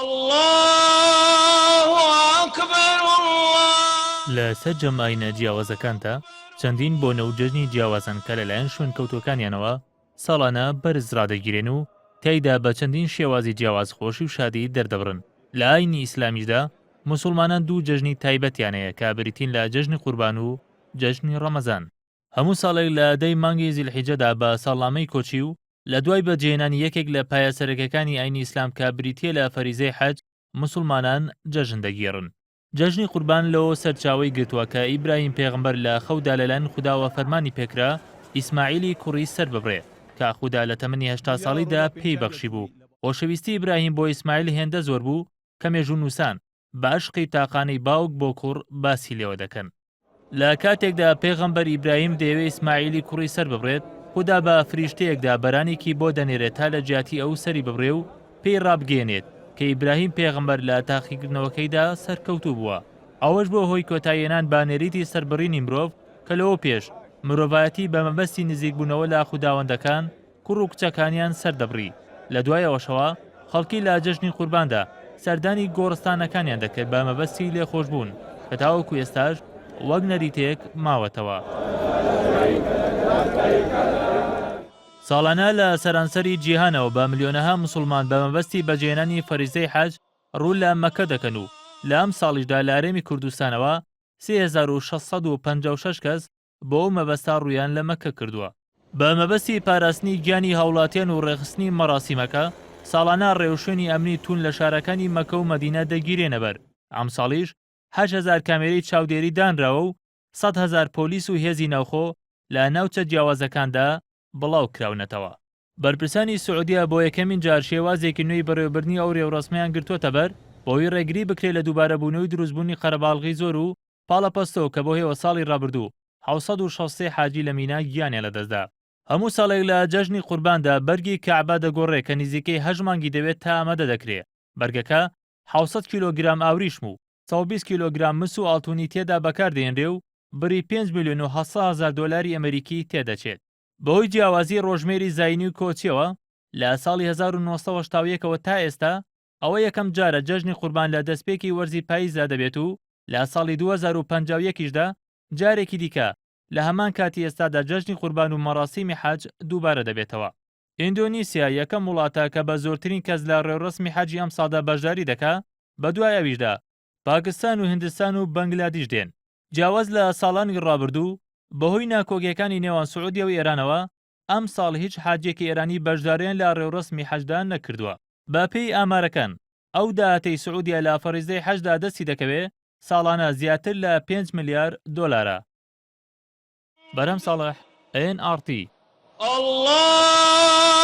الله أكبر الله. لە سەر جەمعینە جیاوازەکاندا چەندین بۆنە و جەژنی جیاوازن کە لەلایەن شوێن کەوتوەکانیانەوە ساڵانە بەرز ڕادەگیرێن و تیایدا بە چەندین شێوازی جیاوازخۆشی و شادی دەردەبڕن. لە ئاینی ئیسلامیشدا موسڵمانان دوو جەژنی تایبەتیانەیە کە بریتین لە جەژنی قوربان و جەژنی ڕەمەزان. هەموو ساڵێک لە دەی مانگی زیلحیجەدا بە ساڵنامەی کۆچی و لە دوای بەجێهێنانی یەکێک لە پایەسەرەکەەکانی ئاینی ئیسلام کە بریتیە لە فەریزەی حەج موسڵمانان جەژن دەگیڕن. جەژنی قوربان لەوە سەرچاوی گرتووە کە ئیبراهیم پێغەمبەر لە خەودا لەلایەن خوداوە فەرمانی پێکرا ئیسماعیلی کوڕی سەر ببڕێ کە خوددا لە تەمەنی 80 ساڵیدا پێی بەخشی بوو. خۆشەویستی ئیبراهیم بۆ ئیسماعیل هێندە زۆر بوو کە مێژوو نووسان بە عشقی تاقانەی باوک بۆ کوڕ باسی لێوە دەکەن. لە کاتێکدا پێغەمبەر ئیبراهیم دەیەوێت ئیسماعیلی کوڕی سەر ببڕێت خوددا بە فریشتەیەکدا بەرانێکی بۆ دەنێرێت تا لە جیاتی ئەو سەری ببڕێ و پێی ڕابگەێنێت کە ئیبراهیم پێغەمبەر لە تاقیکردنەوەکەیدا سەرکەوتوو بووە. ئەوەش بۆ هۆی کۆتاییێنان بانێریتی سەربڕینی مرۆڤ کە لەوە پێش مرۆڤایەتی بە مەبەستی نزیکبوونەوە لە خوداوەندەکان کوڕ و کچەکانیان سەردەبڕی. لە دوایەوەشەوە خەڵکی لە جەژنی قورباندا سەردانی گۆڕستانەکانیان دەکرد بە مەبەستی لێخۆشبوون کە تاوەکو ئێستاش وەک نەریتێک ماوەتەوە. ساڵانە لە سەرانسەری جیهانەوە بە ملیۆنەها موسڵمان بە مەبەستی بەجێهێنانی فەریزەی حەج ڕوو لە مەکە دەکەن و لە ئەم ساڵیشدا لە هەرێمی کوردستانەوە 3656 کەس بۆ ئەو مەبەستا ڕوویان لە مەکە کردووە. بە مەبەستی پاراستنی گیانی هاوڵاتیان و ڕێخستنی مەراسیمەکە ساڵانە ڕێوشوێنی ئەمنی تون لە شارەکانی مەکە و مەدینە دەگیرێنە بەر. ئەم ساڵیش 8,000 کامێرەی چاودێری دانراوە و 100,000 پۆلیس و هێزی ناوخۆ لە ناوچە جیاوازەکاندا بڵاو کراونەتەوە. بەرپرسانی سعودیە بۆ یەکەمین جار شێوازێکی نوێی بەڕێوەبردننی ئەو ڕێوڕسمیان گرتوۆتە بەر بۆی ڕێگری بکرێت لە دووبارەبوونەوەی دروستبوونی قەرەباڵغی زۆر و پاڵەپەستەوە کە بۆ هێوە ساڵی ڕابردوو 763 حاجی لە مینا گیانیان لەدەستدا. هەموو ساڵێک لە جەژنی قورباندا بەرگی کەعبە دەگۆڕێت کە نزیکەی 8 مانگی دەوێت تا ئامادە دەکرێت. بەرگەکە 700 کیلۆگرام ئاوریشم و 120 کیلۆگرام مس و ئاڵتونی تێدا بەکاردێنرێ و بری 5 میلیۆن و 700,000 دۆلاری ئەمریکی تێدەچێت. بەهۆی جیاوازی ڕۆژمێری زاینی و کۆچیەوە لە ساڵی 1970ەوە تا ئێستا ئەوە یەکەم جارە جەژنی قوربان لە دەستپێکی وەرزی پاییزدا دەبێت و لە ساڵی 2051دا جارێکی دیکە لە هەمان کاتی ئێستادا جەژنی قوربان و مەراسیمی حەج دووبارە دەبێتەوە. ئیندۆنیسیا یەکەم وڵاتە کە بە زۆرترین کەس لە ڕێوڕسمی حەجی ئەم ساڵدا بەشداری دەکا، بە دوای ئەویشدا پاکستان و هیندستان و بەنگلادیش دێن. جیاواز لە ساڵانی ڕابردوو بەهۆی ناکۆگیەکانی نێوان سعودیە و ئێرانەوە ئەم ساڵ هیچ حاجێکی ئێرانی بەشداریان لە ڕێوڕسمی حەجدا نەکردووە. بە پێی ئامارەکان ئەو داهاتەی سعودیا لە فەریزەی حەجدا دەستی دەکەوێت ساڵانە زیاتر لە 5 ملیار دۆلارە. بەرەم ساڵح NRT. الله